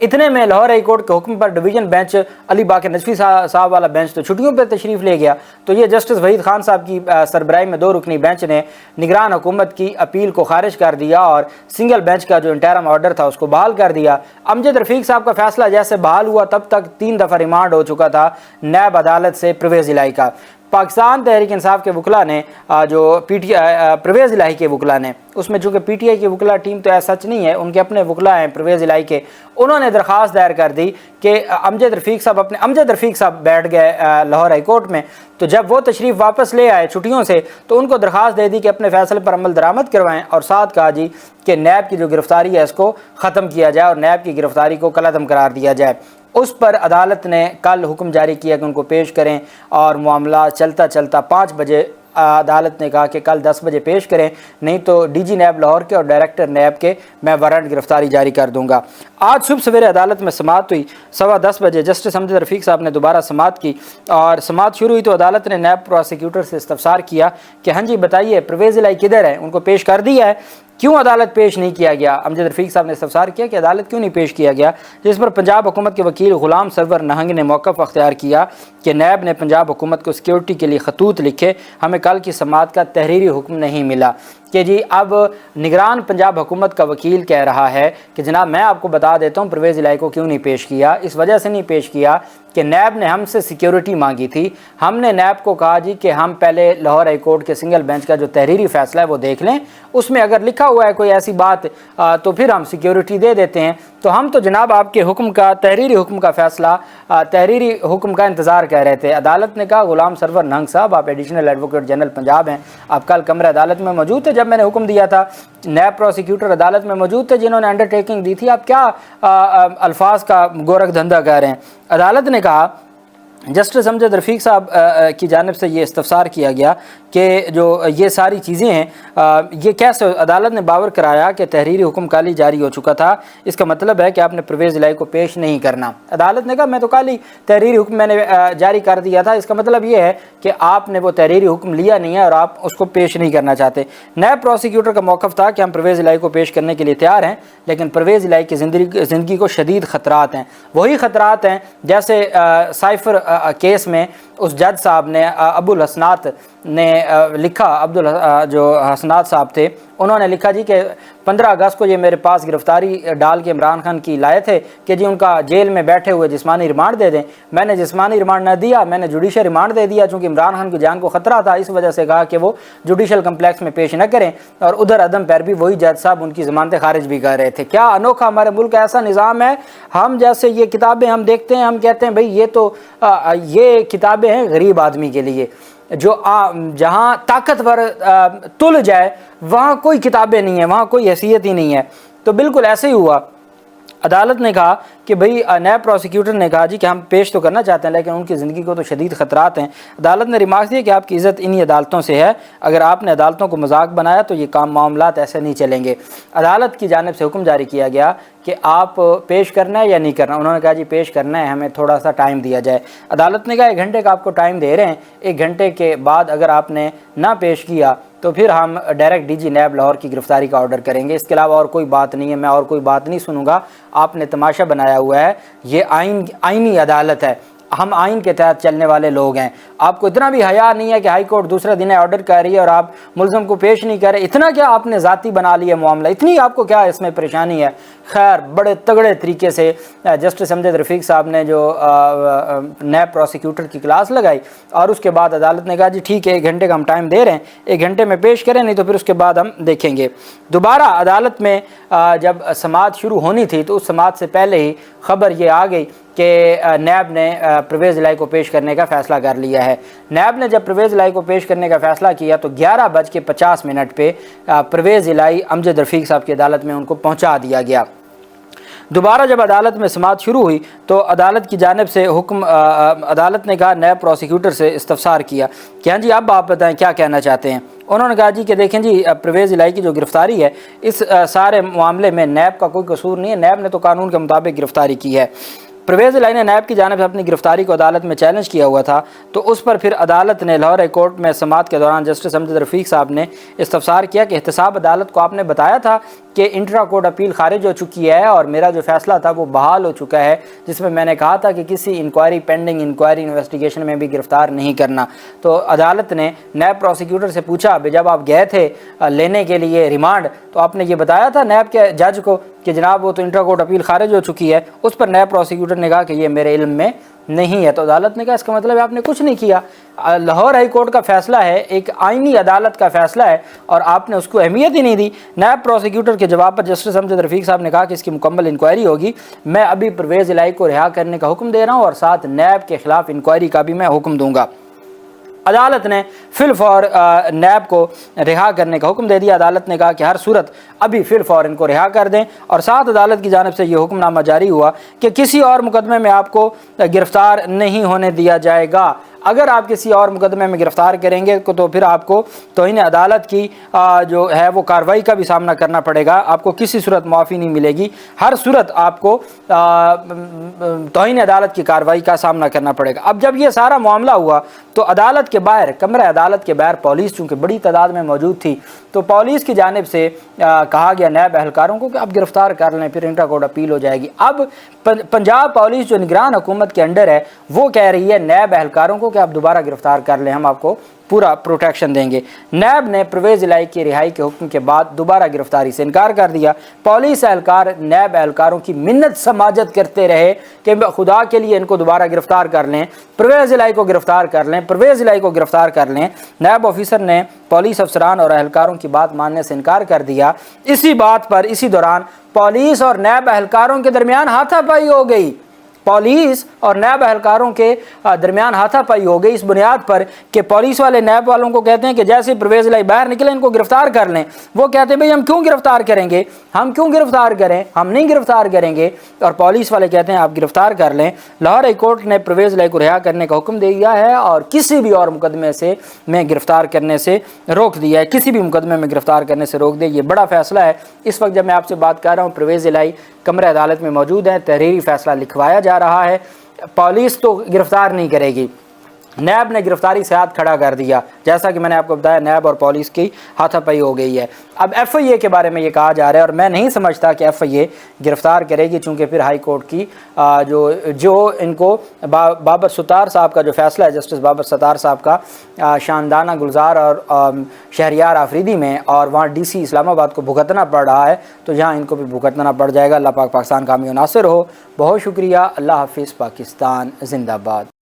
اتنے میں Lahore high court کے حکم پر ڈویژن بینچ علی باقر نجفی صاحب والا بینچ تو چھٹیوں پہ تشریف لے گیا، تو یہ جسٹس وحید خان صاحب کی سربراہی میں 2 رکنی بینچ نے نگران حکومت کی اپیل کو خارج کر دیا اور سنگل بینچ کا جو انٹرم آرڈر تھا اس کو بحال کر دیا۔ امجد رفیق صاحب کا فیصلہ جیسے بحال ہوا تب تک 3 دفعہ ریمانڈ ہو چکا تھا نیب عدالت سے پرویز الہی کا۔ پاکستان تحریک انصاف کے وکلاء نے جو پرویز الہی کے وکلاء نے، اس میں چونکہ پی ٹی آئی کی وکلاء ٹیم تو ایسا سچ نہیں ہے، ان کے اپنے وکلاء ہیں پرویز الہی کے، انہوں نے درخواست دائر کر دی کہ امجد رفیق صاحب بیٹھ گئے لاہور ہائی کورٹ میں، تو جب وہ تشریف واپس لے آئے چھٹیوں سے تو ان کو درخواست دے دی کہ اپنے فیصلے پر عمل درآمد کروائیں، اور ساتھ کہا جی کہ نیب کی جو گرفتاری ہے اس کو ختم کیا جائے اور نیب کی گرفتاری کو کالعدم قرار دیا جائے۔ اس پر عدالت نے کل حکم جاری کیا کہ ان کو پیش کریں، اور معاملہ چلتا 5 بجے عدالت نے کہا کہ کل 10 بجے پیش کریں، نہیں تو ڈی جی نیب لاہور کے اور ڈائریکٹر نیب کے میں وارنٹ گرفتاری جاری کر دوں گا۔ آج صبح سویرے عدالت میں سماعت ہوئی، 10:15 بجے جسٹس امجد رفیق صاحب نے دوبارہ سماعت کی، اور سماعت شروع ہوئی تو عدالت نے نیب پروسیکیوٹر سے استفسار کیا کہ ہاں جی بتائیے پرویز الہی کدھر ہے، ان کو پیش کر دیا ہے، کیوں عدالت پیش نہیں کیا گیا؟ امجد رفیق صاحب نے استفسار کیا کہ عدالت کیوں نہیں پیش کیا گیا، جس پر پنجاب حکومت کے وکیل غلام سرور نہنگ نے موقف اختیار کیا کہ نیب نے پنجاب حکومت کو سیکیورٹی کے لیے خطوط لکھے، ہمیں کل کی سماعت کا تحریری حکم نہیں ملا۔ کہ جی اب نگران پنجاب حکومت کا وکیل کہہ رہا ہے کہ جناب میں آپ کو بتا دیتا ہوں پرویز الہی کو کیوں نہیں پیش کیا، اس وجہ سے نہیں پیش کیا کہ نیب نے ہم سے سیکیورٹی مانگی تھی، ہم نے نیب کو کہا جی کہ ہم پہلے لاہور ہائی کورٹ کے سنگل بینچ کا جو تحریری فیصلہ ہے وہ دیکھ لیں، اس میں اگر لکھا ہوا ہے کوئی ایسی بات تو پھر ہم سیکیورٹی دے دیتے ہیں، تو ہم تو جناب آپ کے حکم کا تحریری حکم کا فیصلہ تحریری حکم کا انتظار کر رہے تھے۔ عدالت نے کہا غلام سرور نہنگ صاحب آپ ایڈیشنل ایڈوکیٹ جنرل پنجاب ہیں، آپ کل کمرہ عدالت میں موجود تھے جب میں نے حکم دیا تھا، نیب پروسیکیوٹر عدالت میں موجود تھے جنہوں نے انڈر ٹیکنگ دی تھی، آپ کیا الفاظ کا گورکھ دھندا کر رہے ہیں؟ عدالت نے کہا جسٹس امجد رفیق صاحب کی جانب سے یہ استفسار کیا گیا کہ جو یہ ساری چیزیں ہیں یہ کیسے، عدالت نے باور کرایا کہ تحریری حکم کل ہی جاری ہو چکا تھا، اس کا مطلب ہے کہ آپ نے پرویز الہی کو پیش نہیں کرنا۔ عدالت نے کہا میں تو کل ہی تحریری حکم میں نے جاری کر دیا تھا، اس کا مطلب یہ ہے کہ آپ نے وہ تحریری حکم لیا نہیں ہے اور آپ اس کو پیش نہیں کرنا چاہتے۔ نیب پروسیکیوٹر کا موقف تھا کہ ہم پرویز الہی کو پیش کرنے کے لیے تیار ہیں، لیکن پرویز الہی کی زندگی کو شدید خطرات ہیں، وہی خطرات ہیں جیسے سائفر کیس میں اس جج صاحب نے ابو الحسنات نے لکھا، جو حسنات صاحب تھے انہوں نے لکھا جی کہ 15 اگست کو یہ میرے پاس گرفتاری ڈال کے عمران خان کی لائے تھے کہ جی ان کا جیل میں بیٹھے ہوئے جسمانی ریمانڈ دے دیں، میں نے جسمانی ریمانڈ نہ دیا، میں نے جوڈیشل ریمانڈ دے دیا چونکہ عمران خان کی جان کو خطرہ تھا، اس وجہ سے کہا کہ وہ جوڈیشل کمپلیکس میں پیش نہ کریں، اور ادھر عدم پیر بھی وہی جج صاحب ان کی ضمانتیں خارج بھی کر رہے تھے۔ کیا انوکھا ہمارے ملک کا ایسا نظام ہے، ہم جیسے یہ کتابیں ہم دیکھتے ہیں ہم کہتے ہیں بھئی یہ تو یہ کتابیں ہیں غریب آدمی کے لیے، جو جہاں طاقتور تل جائے وہاں کوئی کتابیں نہیں ہیں، وہاں کوئی حیثیت ہی نہیں ہے۔ تو بالکل ایسے ہی ہوا، عدالت نے کہا کہ بھئی نیب پروسیکیوٹر نے کہا جی کہ ہم پیش تو کرنا چاہتے ہیں لیکن ان کی زندگی کو تو شدید خطرات ہیں۔ عدالت نے ریمارک دیا کہ آپ کی عزت انہی عدالتوں سے ہے، اگر آپ نے عدالتوں کو مذاق بنایا تو یہ کام معاملات ایسے نہیں چلیں گے۔ عدالت کی جانب سے حکم جاری کیا گیا کہ آپ پیش کرنا ہے یا نہیں کرنا، انہوں نے کہا جی پیش کرنا ہے، ہمیں تھوڑا سا ٹائم دیا جائے۔ عدالت نے کہا 1 گھنٹے کا آپ کو ٹائم دے رہے ہیں، 1 گھنٹے کے بعد اگر آپ نے نہ پیش کیا تو پھر ہم direct D G NAB Lahore کی گرفتاری کا آرڈر کریں گے، اس کے علاوہ اور کوئی بات نہیں ہے، میں اور کوئی بات نہیں سنوں گا، آپ نے تماشا بنایا ہوا ہے، یہ آئینی عدالت ہے، ہم آئین کے تحت چلنے والے لوگ ہیں، آپ کو اتنا بھی حیا نہیں ہے کہ ہائی کورٹ دوسرے دن آرڈر کر رہی ہے اور آپ ملزم کو پیش نہیں کر رہے، اتنا کیا آپ نے ذاتی بنا لیا معاملہ، اتنی آپ کو کیا اس میں پریشانی ہے؟ خیر بڑے تگڑے طریقے سے جسٹس امجد رفیق صاحب نے جو نیب پروسیکیوٹر کی کلاس لگائی، اور اس کے بعد عدالت نے کہا جی ٹھیک ہے 1 گھنٹے کا ہم ٹائم دے رہے ہیں، 1 گھنٹے میں پیش کریں، نہیں تو پھر اس کے بعد ہم دیکھیں گے۔ دوبارہ عدالت میں جب سماعت شروع ہونی تھی تو اس سماعت سے پہلے ہی خبر یہ آ گئی کہ نیب نے پرویز الہی کو پیش کرنے کا فیصلہ کر لیا ہے۔ نیب نے جب پرویز الہی کو پیش کرنے کا فیصلہ کیا تو 11:50 پہ پرویز الہی امجد رفیق صاحب کی عدالت میں ان کو پہنچا دیا گیا۔ دوبارہ جب عدالت میں سماعت شروع ہوئی تو عدالت کی جانب سے عدالت نے کہا نیب پروسیکیوٹر سے استفسار کیا کہ ہاں جی اب آپ بتائیں کیا کہنا چاہتے ہیں۔ انہوں نے کہا جی کہ دیکھیں جی پرویز الہی کی جو گرفتاری ہے اس سارے معاملے میں نیب کا کوئی قصور نہیں ہے، نیب نے تو قانون کے مطابق گرفتاری کی ہے۔ پرویز الہی نے نیب کی جانب سے اپنی گرفتاری کو عدالت میں چیلنج کیا ہوا تھا، تو اس پر پھر عدالت نے لاہور ہائی کورٹ میں سماعت کے دوران جسٹس امجد رفیق صاحب نے استفسار کیا کہ احتساب عدالت کو آپ نے بتایا تھا کہ انٹرا کورٹ اپیل خارج ہو چکی ہے اور میرا جو فیصلہ تھا وہ بحال ہو چکا ہے، جس میں نے کہا تھا کہ کسی انکوائری پینڈنگ انکوائری انویسٹیگیشن میں بھی گرفتار نہیں کرنا۔ تو عدالت نے نیب پروسیکیوٹر سے پوچھا جب آپ گئے تھے لینے کے لیے ریمانڈ تو آپ نے یہ بتایا تھا نیب کے جج کو کہ جناب وہ تو انٹرا کورٹ اپیل خارج ہو چکی ہے؟ اس پر نیب پروسیکیوٹر نے کہا کہ یہ میرے علم میں نہیں ہے۔ تو عدالت نے کہا اس کا مطلب ہے آپ نے کچھ نہیں کیا، لاہور ہائی کورٹ کا فیصلہ ہے، ایک آئینی عدالت کا فیصلہ ہے اور آپ نے اس کو اہمیت ہی نہیں دی۔ نیب پروسیکیوٹر کے جواب پر جسٹس امجد رفیق صاحب نے کہا کہ اس کی مکمل انکوائری ہوگی، میں ابھی پرویز الہی کو رہا کرنے کا حکم دے رہا ہوں اور ساتھ نیب کے خلاف انکوائری کا بھی میں حکم دوں گا۔ عدالت نے فی الفور نیب کو رہا کرنے کا حکم دے دیا۔ عدالت نے کہا کہ ہر صورت ابھی فی الفور ان کو رہا کر دیں، اور ساتھ عدالت کی جانب سے یہ حکم نامہ جاری ہوا کہ کسی اور مقدمے میں آپ کو گرفتار نہیں ہونے دیا جائے گا۔ اگر آپ کسی اور مقدمے میں گرفتار کریں گے تو پھر آپ کو توہین عدالت کی جو ہے وہ کارروائی کا بھی سامنا کرنا پڑے گا، آپ کو کسی صورت معافی نہیں ملے گی، ہر صورت آپ کو توہین عدالت کی کارروائی کا سامنا کرنا پڑے گا۔ اب جب یہ سارا معاملہ ہوا تو عدالت کے باہر، کمرہ عدالت کے باہر پولیس چونکہ بڑی تعداد میں موجود تھی، تو پولیس کی جانب سے کہا گیا نیب اہلکاروں کو کہ آپ گرفتار کر لیں، پھر انٹرا کورٹ اپیل ہو جائے گی۔ اب پنجاب پولیس جو نگران حکومت کے انڈر ہے وہ کہہ رہی ہے نیب اہلکاروں کو کہ آپ دوبارہ گرفتار کر لیں، ہم آپ کو پورا پروٹیکشن دیں گے۔ نیب نے پرویز الہی کی رہائی کے حکم کے بعد دوبارہ گرفتاری سے انکار کر دیا۔ پولیس اہلکار نیب اہلکاروں کی منت سماجت کرتے رہے کہ خدا کے لیے ان کو دوبارہ گرفتار کر لیں، پرویز الہی کو گرفتار کر لیں، پرویز الہی کو گرفتار کر لیں۔ نیب آفیسر نے پولیس افسران اور اہلکاروں کی بات ماننے سے انکار کر دیا۔ اسی بات پر اسی دوران پولیس اور نیب اہلکاروں کے درمیان ہاتھا پائی ہو گئی، پولیس اور نیب اہلکاروں کے درمیان ہاتھا پائی ہو گئی، اس بنیاد پر کہ پولیس والے نیب والوں کو کہتے ہیں کہ جیسے پرویز الہی باہر نکلے ان کو گرفتار کر لیں، وہ کہتے ہیں بھئی ہم کیوں گرفتار کریں گے، ہم کیوں گرفتار کریں، ہم نہیں گرفتار کریں گے، اور پولیس والے کہتے ہیں آپ گرفتار کر لیں۔ لاہور ہائی کورٹ نے پرویز الہی کو رہا کرنے کا حکم دے دیا ہے اور کسی بھی اور مقدمے سے میں گرفتار کرنے سے روک دیا ہے، کسی بھی مقدمے میں گرفتار کرنے سے روک دے۔ یہ بڑا فیصلہ ہے۔ اس وقت جب میں آپ سے بات کر رہا ہوں پرویز الہی کمرہ عدالت میں موجود ہیں، تحریری فیصلہ لکھوایا جا رہا ہے، پولیس تو گرفتار نہیں کرے گی، نیب نے گرفتاری سے ہاتھ کھڑا کر دیا، جیسا کہ میں نے آپ کو بتایا نیب اور پولیس کی ہاتھا پائی ہو گئی ہے۔ اب ایف آئی اے کے بارے میں یہ کہا جا رہا ہے اور میں نہیں سمجھتا کہ ایف آئی اے گرفتار کرے گی، چونکہ پھر ہائی کورٹ کی جو ان کو بابر ستار صاحب کا جو فیصلہ ہے، جسٹس بابر ستار صاحب کا شاندانہ گلزار اور شہریار آفریدی میں، اور وہاں ڈی سی اسلام آباد کو بھگتنا پڑ رہا ہے، تو یہاں ان کو بھی بھگتنا پڑ جائے گا۔ اللہ پاک پاکستان کامیاب و ناصر ہو۔ بہت شکریہ۔ اللہ حافظ۔ پاکستان زندہ باد۔